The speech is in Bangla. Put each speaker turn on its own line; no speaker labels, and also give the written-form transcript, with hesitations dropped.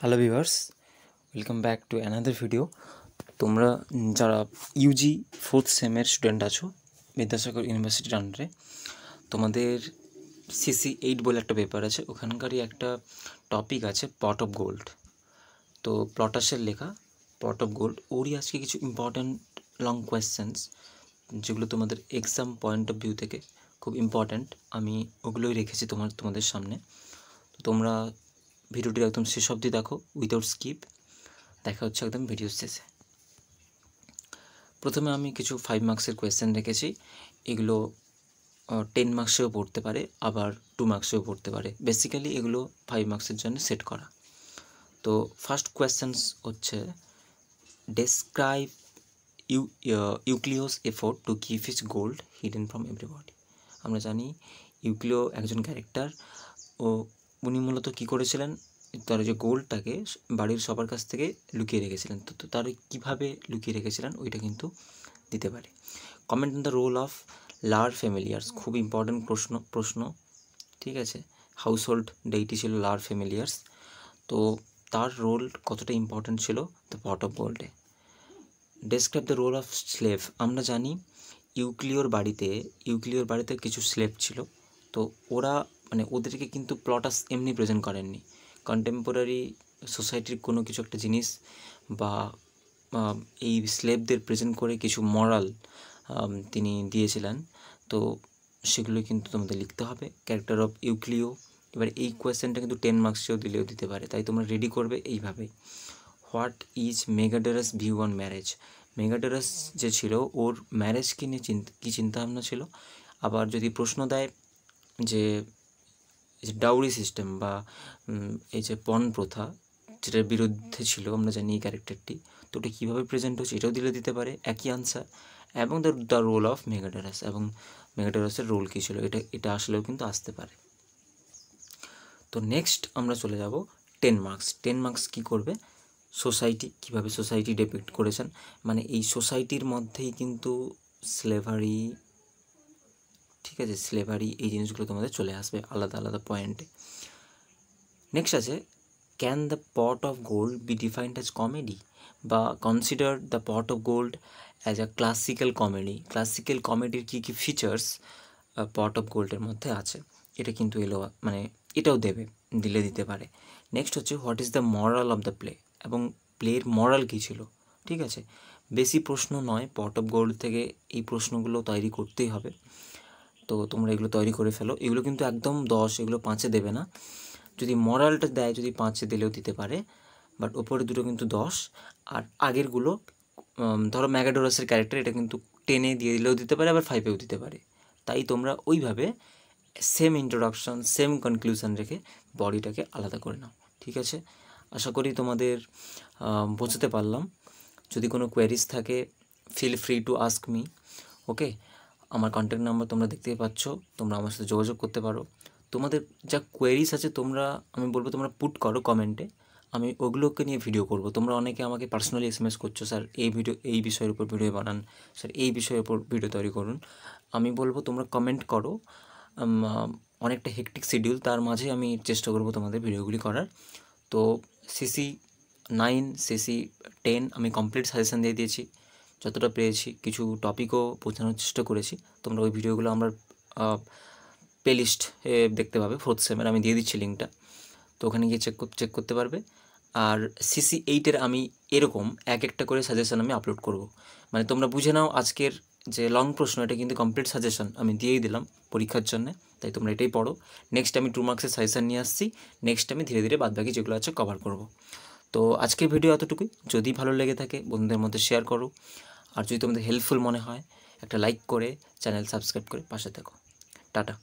Hello viewers, welcome back to another video. তোমরা যারা ইউজি ফোর্থ সেমের স্টুডেন্ট আছো বিদ্যাসাগর ইউনিভার্সিটির আন্ডারে, তোমাদের CC8 বলে একটা পেপার আছে, ওখানকারই একটা টপিক আছে পট অফ গোল্ড। তো প্লটাসের লেখা পট অফ গোল্ড, ওরই আজকে কিছু ইম্পর্ট্যান্ট লং কোয়েশ্চেন্স যেগুলো তোমাদের এক্সাম পয়েন্ট অফ ভিউ থেকে খুব ইম্পর্ট্যান্ট, আমি ওগুলোই রেখেছি তোমাদের সামনে। তো তোমরা ভিডিওটি একদম শেষ অবধি দেখো উইদাউট স্কিপ। দেখা হচ্ছে একদম ভিডিওর শেষে। প্রথমে আমি কিছু 5 মার্কসের কোয়েশ্চেন রেখেছি, এগুলো 10 মার্কসেও পড়তে পারে, আবার 2 মার্কসেও পড়তে পারে। বেসিক্যালি এগুলো 5 মার্কসের জন্য সেট করা। তো ফার্স্ট কোয়েশ্চেন্স হচ্ছে, describe Euclio's effort to keep his gold hidden from everybody. আমরা জানি ইউক্লিও একজন ক্যারেক্টার, ও উনি মূলত কী করেছিলেন, তার যে গোল্ডটাকে বাড়ির সবার কাছ থেকে লুকিয়ে রেখেছিলেন। তো তার কীভাবে লুকিয়ে রেখেছিলেন ওইটা কিন্তু দিতে পারে। Comment on the role of Lar familiaris, খুব ইম্পর্ট্যান্ট প্রশ্ন, ঠিক আছে। হাউস হোল্ড ডেইটি ছিল লার ফ্যামিলিয়ার্স, তো তার রোল কতটা ইম্পর্ট্যান্ট ছিল দ্য পট অফ গোল্ডে। Describe the role of slave, আমরা জানি ইউক্লিওর বাড়িতে কিছু স্লেভ ছিল, তো ওরা ওদেরকে কিন্তু প্লটাস এমনি প্রেজেন্ট করেননি, কন্টেম্পোরারি সোসাইটির কোনো কিছু একটা জিনিস বা এই স্লেভদের প্রেজেন্ট করে কিছু মরাল তিনি দিয়েছিলেন। তো সেগুলো কিন্তু তোমাদের লিখতে হবে, ক্যারেক্টার অফ ইউক্লিও। এবার এই কোয়েশ্চেনটা কিন্তু 10 মার্কসেও দিতে পারে, তাই তোমরা রেডি করবে এইভাবে। What is Megadorus view on marriage, Megadorus যে ছিল ওর ম্যারেজকে নিয়ে কী চিন্তাভাবনা ছিল। আবার যদি প্রশ্ন দেয় যে ডাউরি সিস্টেম বা এই যে পণ প্রথা যেটার বিরুদ্ধে ছিল, আমরা জানি এই ক্যারেক্টারটি, তো ওটা কীভাবে প্রেজেন্ট হচ্ছে এটাও দিতে পারে একই আনসার। এবং দ্য রোল অফ মেগাডারাস, এবং মেগাডারাসের রোল কী ছিল এটা আসলেও কিন্তু আসতে পারে। তো নেক্সট আমরা চলে যাব 10 মার্কস। 10 মার্কস কী করবে, সোসাইটি, কীভাবে সোসাইটি ডিপিক্ট করেছেন, এই সোসাইটির মধ্যেই কিন্তু স্লেভারি, ঠিক আছে, স্লেভারি এই জিনিসগুলো তোমাদের চলে আসবে আলাদা আলাদা পয়েন্টে। নেক্সট আছে, can the pot of gold be defined as comedy, বা consider the pot of gold as a classical comedy. Classical কমেডির কী কী ফিচার্স পট অফ গোল্ডের মধ্যে আছে, এটা কিন্তু এটাও দিতে পারে। নেক্সট হচ্ছে, what is the moral of the play, এবং প্লের মরাল কী ছিল, ঠিক আছে। বেশি প্রশ্ন নয়, পট অফ গোল্ড থেকে এই প্রশ্নগুলো তৈরি করতেই হবে, তো তোমরা এগুলো তৈরি করে ফেলো। এগুলো কিন্তু একদম 10, এগুলো 5-এ দেবে না। যদি মরালটা দেয়, যদি 5-এ দিলেও দিতে পারে, বাট ওপরে দুটো কিন্তু 10। আর আগেরগুলো ধরো ম্যাগাডোরাসের ক্যারেক্টার, এটা কিন্তু 10-এ দিয়ে দিলেও দিতে পারে, আবার 5-এও দিতে পারে। তাই তোমরা ওইভাবে সেম ইন্ট্রোডাকশন, সেম কনক্লুশন রেখে বডিটাকে আলাদা করে নাও, ঠিক আছে। আশা করি তোমাদের বোঝাতে পারলাম। যদি কোনো কোয়ারিজ থাকে, feel free to ask me, okay. আমার কন্ট্যাক্ট নাম্বার তোমরা দেখতেই পাচ্ছ, তোমরা আমার সাথে যোগাযোগ করতে পারো। তোমাদের যা কোয়ারিজ আছে আমি বলবো তোমরা পুট করো কমেন্টে, আমি ওগুলোকে নিয়ে ভিডিও করব। তোমরা অনেকে আমাকে পার্সোনালি SMS করছো, স্যার এই বিষয়ের উপর ভিডিও বানান, স্যার এই বিষয়ের উপর ভিডিও তৈরি করুন। আমি বলবো তোমরা কমেন্ট করো, অনেকটা হেকটিক শিডিউল, তার মাঝে আমি চেষ্টা করব তোমাদের ভিডিওগুলি করার। তো CC9, CC10 আমি কমপ্লিট সাজেশান দিয়ে দিয়েছি যতটা পেরেছি, কিছু টপিকও বোঝানোর চেষ্টা করেছি। তোমরা ওই ভিডিওগুলো আমার প্লেলিস্ট দেখতে পাবে, ফোর্থ সেমের, আমি দিয়ে দিচ্ছি লিঙ্কটা, তো ওখানে গিয়ে চেক করতে পারবে। আর CC8-এর আমি এরকম একটা করে সাজেশান আমি আপলোড করব, তোমরা বুঝে নাও আজকের যে লং প্রশ্ন, এটা কিন্তু কমপ্লিট সাজেশান আমি দিয়েই দিলাম পরীক্ষার জন্য, তাই তোমরা এটাই পড়ো। নেক্সট আমি 2 মার্কসের সাজেশান নিয়ে আসছি, নেক্সট আমি ধীরে ধীরে বাদবাকি যেগুলো আছে কভার করব। তো আজকের ভিডিও এতটুকুই। যদি ভালো লেগে থাকে বন্ধুদের মধ্যে শেয়ার করো, আর যদি তোমাদের হেল্পফুল মনে হয় একটা লাইক করে চ্যানেল সাবস্ক্রাইব করে পাশে থাকো। টাটা।